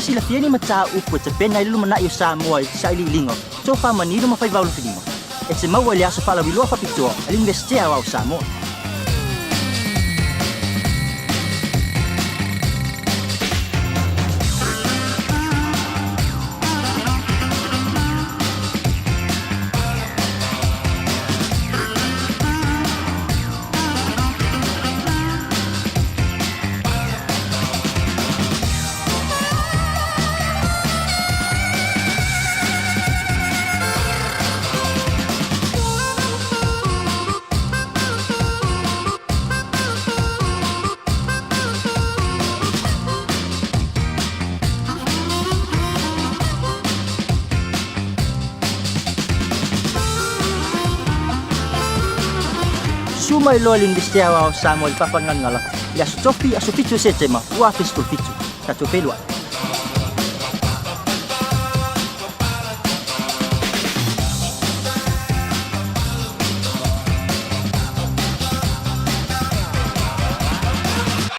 sila fieni matsa upo te pena ilu mana yo Samoa sa ililingo. So fa manilo ma fai vaulo finimo. E se mau ele aso fala wilua fa picture, all'investia au Samoa. Sumay lo l'investiawa Samuel papangangala. Ya su topi asu pichu setema, wa fistul pichu. Tatu pelua.